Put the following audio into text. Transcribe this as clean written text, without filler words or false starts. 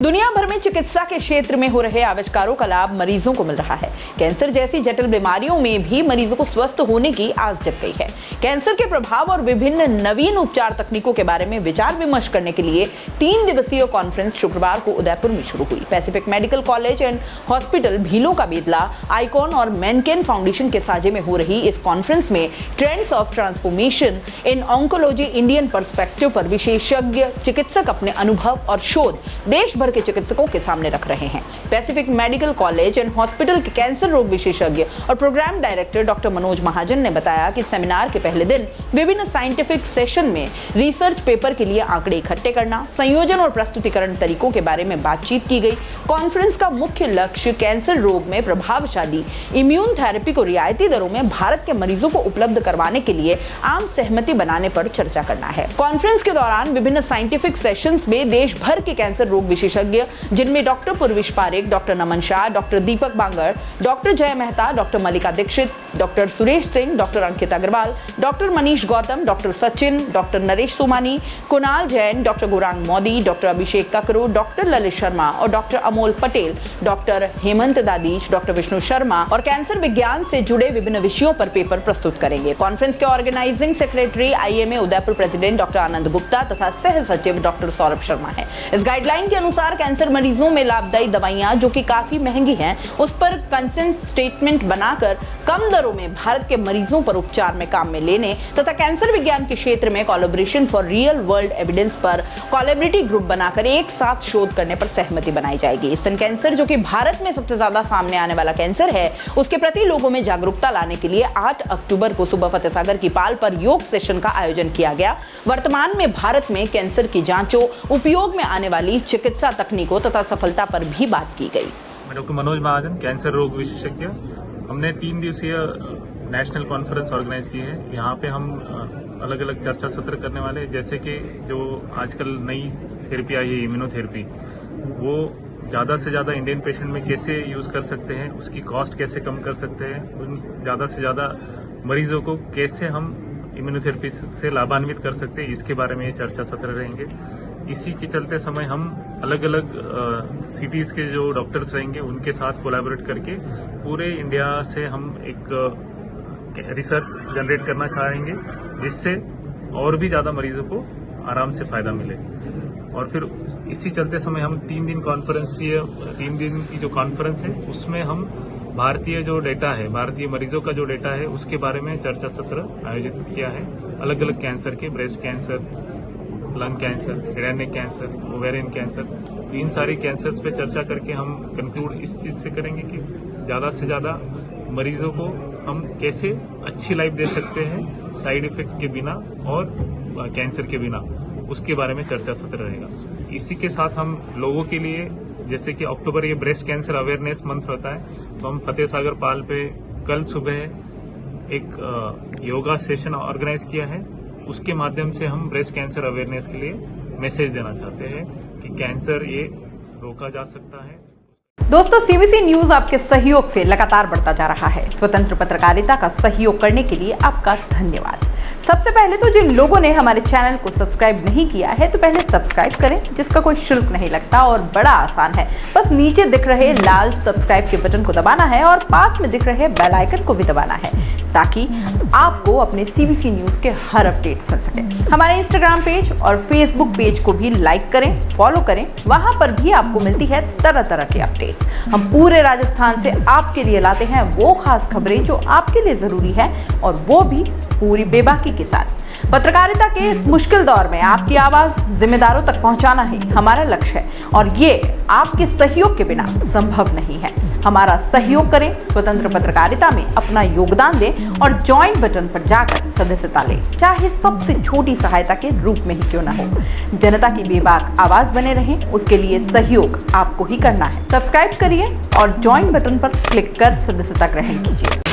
दुनिया भर में चिकित्सा के क्षेत्र में हो रहे आविष्कारों का लाभ मरीजों को मिल रहा है। कैंसर जैसी जटिल बीमारियों में भी मरीजों को स्वस्थ होने की आस जग गई है। कैंसर के प्रभाव और विभिन्न नवीन उपचार तकनीकों के बारे में विचार विमर्श करने के लिए 3 दिवसीय कॉन्फ्रेंस शुक्रवार को उदयपुर में शुरू हुई। Pacific medical college and hospital, भीलों का बेतला, आइकॉन और मैनकेन फाउंडेशन के साझे में हो रही इस कॉन्फ्रेंस में trends of transformation in oncology Indian perspective पर विशेषज्ञ चिकित्सक अपने अनुभव और शोध देश भर के चिकित्सकों के सामने रख रहे हैं। Pacific medical college and hospital के कैंसर रोग विशेषज्ञ और प्रोग्राम डायरेक्टर डॉक्टर मनोज महाजन ने बताया कि सेमिनार के पहले दिन विभिन्न साइंटिफिक सेशन में रिसर्च पेपर के लिए आंकड़े इकट्ठे करना, संयोजन और प्रस्तुतिकरण तरीकों के बारे में बातचीत की गई। कॉन्फ्रेंस का मुख्य लक्ष्य कैंसर रोग में प्रभावशाली इम्यून थेरेपी को रियायती दरों में भारत के मरीजों को उपलब्ध करवाने के लिए आम सहमति बनाने पर चर्चा करना है। कॉन्फ्रेंस के दौरान विभिन्न साइंटिफिक सेशंस में देश भर के कैंसर रोग विशेषज्ञ, जिनमें doctor Purvish Parekh, doctor Naman Shah, doctor Deepak Bangar, doctor Jay Mehta, doctor Mallika Dixit, doctor Suresh Singh, doctor Ankit Agarwal, doctor Manish Gautam, doctor Sachin, doctor Naresh Somani, Kunal Jain, doctor Gaurang Modi, doctor Abhishek Kakru, doctor Lalit Sharma और doctor Amol Patel, doctor Hemant Dadhich, doctor Vishnu Sharma और कैंसर विज्ञान से जुड़े विभिन्न विषयों पर पेपर प्रस्तुत करेंगे। कॉन्फ्रेंस के organising secretary IMA Udaipur president doctor Anand Gupta तथा सह सचिव डॉक्टर सौरभ शर्मा है। इस गाइडलाइन के अनुसार कैंसर मरीजों में लाभदायी दवाइयां जो कि काफी महंगी हैं, उस पर कंसेंट स्टेटमेंट बनाकर कम दरों में भारत के मरीजों पर उपचार में काम में लेने तथा कैंसर विज्ञान के क्षेत्र में collaboration for real world evidence पर कोलैबोरेटिव ग्रुप बनाकर एक साथ शोध करने पर सहमति बनाई जाएगी। स्तन कैंसर, जो कि भारत में सबसे ज्यादा सामने आने वाला कैंसर है, उसके प्रति लोगों में जागरूकता लाने के लिए 8 अक्टूबर को सुबह फतेह सागर की पाल पर योग सेशन का आयोजन किया गया। वर्तमान में भारत में कैंसर की जांचों, उपयोग में आने वाली चिकित्सा तकनीकों तथा सफलता पर भी बात की गई। मैं डॉक्टर मनोज महाजन, कैंसर रोग विशेषज्ञ। हमने 3 दिवसीय नेशनल कॉन्फ्रेंस ऑर्गेनाइज की है। यहाँ पे हम अलग अलग चर्चा सत्र करने वाले हैं, जैसे कि जो आजकल नई थेरेपी आई है इम्यूनोथेरेपी, वो ज़्यादा से ज़्यादा इंडियन पेशेंट में कैसे यूज़ कर सकते हैं, उसकी कॉस्ट कैसे कम कर सकते हैं, उन ज़्यादा से ज़्यादा मरीजों को कैसे हम इम्यूनोथेरेपी से लाभान्वित कर सकते हैं, इसके बारे में ये चर्चा सत्र रहेंगे। इसी के चलते समय हम अलग अलग सिटीज़ के जो डॉक्टर्स रहेंगे उनके साथ कोलैबोरेट करके पूरे इंडिया से हम एक रिसर्च जनरेट करना चाहेंगे, जिससे और भी ज़्यादा मरीजों को आराम से फ़ायदा मिले। और फिर इसी चलते समय हम 3 दिन की जो कॉन्फ्रेंस है उसमें हम भारतीय जो डेटा है, भारतीय मरीजों का जो डेटा है, उसके बारे में चर्चा सत्र आयोजित किया है। अलग अलग कैंसर के, ब्रेस्ट कैंसर, लंग कैंसर, हिरण्यक कैंसर, ओवेरियन कैंसर, इन सारे कैंसर्स पे चर्चा करके हम कंक्लूड इस चीज़ से करेंगे कि ज़्यादा से ज़्यादा मरीजों को हम कैसे अच्छी लाइफ दे सकते हैं साइड इफेक्ट के बिना और कैंसर के बिना, उसके बारे में चर्चा सत्र रहेगा। इसी के साथ हम लोगों के लिए, जैसे कि अक्टूबर ये ब्रेस्ट कैंसर अवेयरनेस मंथ होता है, तो हम फतेह सागर पाल पे कल सुबह एक योगा सेशन ऑर्गेनाइज किया है। उसके माध्यम से हम ब्रेस्ट कैंसर अवेयरनेस के लिए मैसेज देना चाहते हैं कि कैंसर ये रोका जा सकता है। दोस्तों, सीबीसी न्यूज आपके सहयोग से लगातार बढ़ता जा रहा है। स्वतंत्र पत्रकारिता का सहयोग करने के लिए आपका धन्यवाद। सबसे पहले तो जिन लोगों ने हमारे चैनल को सब्सक्राइब नहीं किया है, तो पहले सब्सक्राइब करें, जिसका कोई शुल्क नहीं लगता और बड़ा आसान है। बस नीचे दिख रहे लाल सब्सक्राइब के बटन को दबाना है और पास में दिख रहे बेल आइकन को भी दबाना है, ताकि आपको अपने सीबीसी न्यूज के हर अपडेट्स मिल सके। हमारे इंस्टाग्राम पेज और फेसबुक पेज को भी लाइक करें, फॉलो करें, वहां पर भी आपको मिलती है तरह तरह की अपडेट्स। हम पूरे राजस्थान से आपके लिए लाते हैं वो खास खबरें जो आपके लिए जरूरी है, और वो भी पूरी बेबाकी के साथ। पत्रकारिता के इस मुश्किल दौर में आपकी आवाज जिम्मेदारों तक पहुंचाना ही हमारा लक्ष्य है, और ये आपके सहयोग के बिना संभव नहीं है। हमारा सहयोग करें, स्वतंत्र पत्रकारिता में अपना योगदान दें और ज्वाइन बटन पर जाकर सदस्यता लें, चाहे सबसे छोटी सहायता के रूप में ही क्यों ना हो। जनता की बेबाक आवाज बने रहें, उसके लिए सहयोग आपको ही करना है। सब्सक्राइब करिए और ज्वाइन बटन पर क्लिक कर सदस्यता ग्रहण कीजिए।